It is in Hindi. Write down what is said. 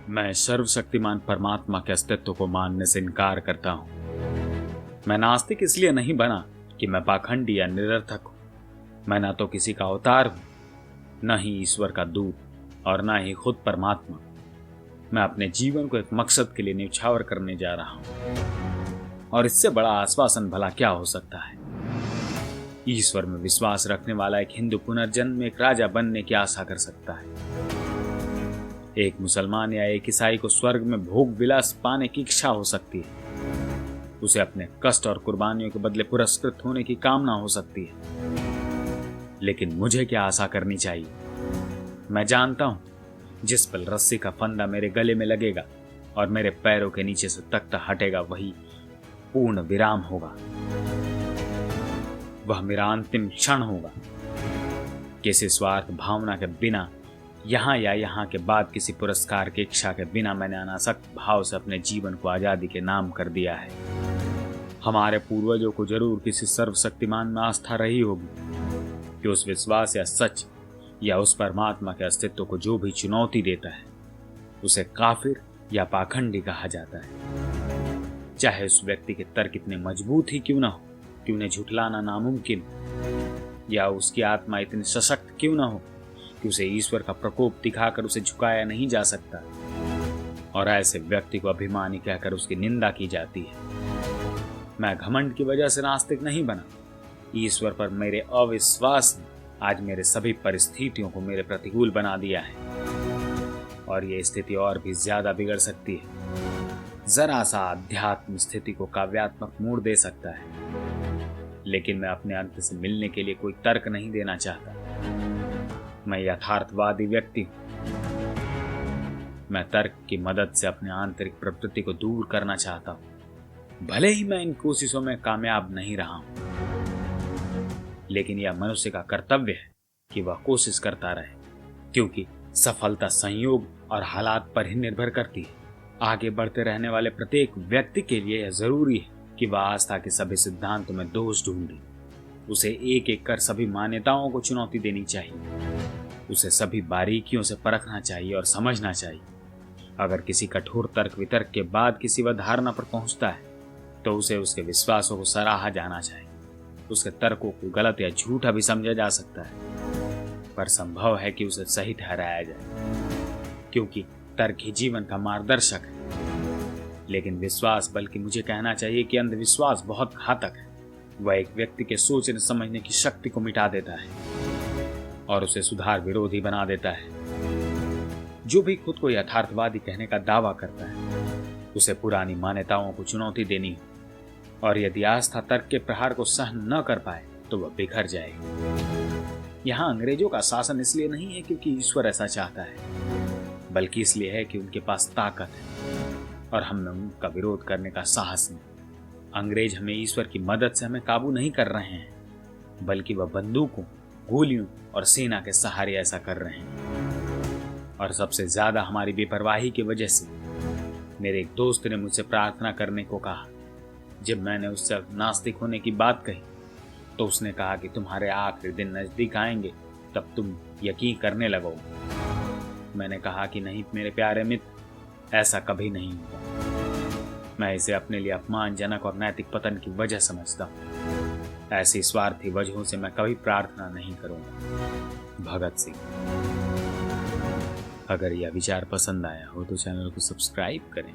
मैं सर्वशक्तिमान परमात्मा के अस्तित्व को मानने से इनकार करता हूँ। मैं नास्तिक इसलिए नहीं बना कि मैं पाखंडी या निरर्थक हूँ। मैं न तो किसी का अवतार हूँ, न ही ईश्वर का दूत, और न ही खुद परमात्मा। मैं अपने जीवन को एक मकसद के लिए न्यौछावर करने जा रहा हूँ, और इससे बड़ा आश्वासन भला क्या हो सकता है। ईश्वर में विश्वास रखने वाला एक हिंदू पुनर्जन्म में एक राजा बनने की आशा कर सकता है। एक मुसलमान या एक ईसाई को स्वर्ग में भोग विलास पाने की इच्छा हो सकती है। उसे अपने कष्ट और कुर्बानियों के बदले पुरस्कृत होने की कामना हो सकती है। लेकिन मुझे क्या आशा करनी चाहिए? मैं जानता हूं, जिस पल रस्सी का फंदा मेरे गले में लगेगा और मेरे पैरों के नीचे से तख्ता हटेगा, वही पूर्ण विराम होगा। वह मेरा अंतिम क्षण होगा। किसी स्वार्थ भावना के बिना, यहाँ या यहाँ के बाद किसी पुरस्कार की इच्छा के बिना, मैंने अनासक्त भाव से अपने जीवन को आजादी के नाम कर दिया है। हमारे पूर्वजों को जरूर किसी सर्वशक्तिमान में आस्था रही होगी कि उस विश्वास या सच या उस परमात्मा के अस्तित्व को जो भी चुनौती देता है, उसे काफिर या पाखंडी कहा जाता है। चाहे उस व्यक्ति के तर्क इतने मजबूत ही क्यों ना हो कि उन्हें झुठलाना नामुमकिन, या उसकी आत्मा इतनी सशक्त क्यों ना हो कि उसे ईश्वर का प्रकोप दिखाकर उसे झुकाया नहीं जा सकता, और ऐसे व्यक्ति को अभिमानी कहकर उसकी निंदा की जाती है। मैं घमंड की वजह से नास्तिक नहीं बना। ईश्वर पर मेरे अविश्वास ने आज मेरे सभी परिस्थितियों को मेरे प्रतिकूल बना दिया है, और ये स्थिति और भी ज्यादा बिगड़ सकती है। जरा सा अध्यात्म स्थिति को काव्यात्मक मोड़ दे सकता है, लेकिन मैं अपने अंत से मिलने के लिए कोई तर्क नहीं देना चाहता। मैं यथार्थवादी व्यक्ति हूं। मैं तर्क की मदद से अपने आंतरिक प्रवृत्ति को दूर करना चाहता हूं। भले ही मैं इन कोशिशों में कामयाब नहीं रहा हूं, लेकिन यह मनुष्य का कर्तव्य है कि वह कोशिश करता रहे, क्योंकि सफलता संयोग और हालात पर ही निर्भर करती है। आगे बढ़ते रहने वाले प्रत्येक व्यक्ति के लिए यह जरूरी है कि वह आस्था के सभी सिद्धांतों में दोष ढूंढे। उसे एक एक कर सभी मान्यताओं को चुनौती देनी चाहिए। उसे सभी बारीकियों से परखना चाहिए और समझना चाहिए। अगर किसी कठोर तर्क वितर्क के बाद किसी वह धारणा पर पहुंचता है, तो उसे उसके विश्वासों को सराहा जाना चाहिए। उसके तर्कों को गलत या झूठा भी समझा जा सकता है, पर संभव है कि उसे सही ठहराया जाए, क्योंकि तर्क ही जीवन का मार्गदर्शक है। लेकिन विश्वास, बल्कि मुझे कहना चाहिए कि अंधविश्वास बहुत घातक है। वह एक व्यक्ति के सोचने समझने की शक्ति को मिटा देता है और उसे सुधार विरोधी बना देता है। जो भी खुद को यथार्थवादी कहने का दावा करता है, उसे पुरानी मान्यताओं को चुनौती देनी हो, और यदि आस्था तर्क के प्रहार को सहन न कर पाए तो वह बिखर जाएगी। यहाँ अंग्रेजों का शासन इसलिए नहीं है क्योंकि ईश्वर ऐसा चाहता है, बल्कि इसलिए है कि उनके पास ताकत है और हम में उनका विरोध करने का साहस नहीं। अंग्रेज हमें ईश्वर की मदद से हमें काबू नहीं कर रहे हैं, बल्कि वह बंदूकों, गोलियों और सेना के सहारे ऐसा कर रहे हैं। और सबसे ज्यादा हमारी बेपरवाही की वजह से। मेरे एक दोस्त ने मुझसे प्रार्थना करने को कहा। जब मैंने उससे नास्तिक होने की बात कही, तो उसने कहा कि तुम्हारे आखिरी दिन नजदीक आएंगे, तब तुम यकीन करने लगोगे। मैंने कहा कि नहीं मेरे प्यारे मित्र, ऐसा कभी नहीं होगा। मैं इसे अपने लिए अपमानजनक और नैतिक पतन की वजह समझता हूँ। ऐसी स्वार्थी वजहों से मैं कभी प्रार्थना नहीं करूंगा। भगत सिंह। अगर यह विचार पसंद आया हो तो चैनल को सब्सक्राइब करें।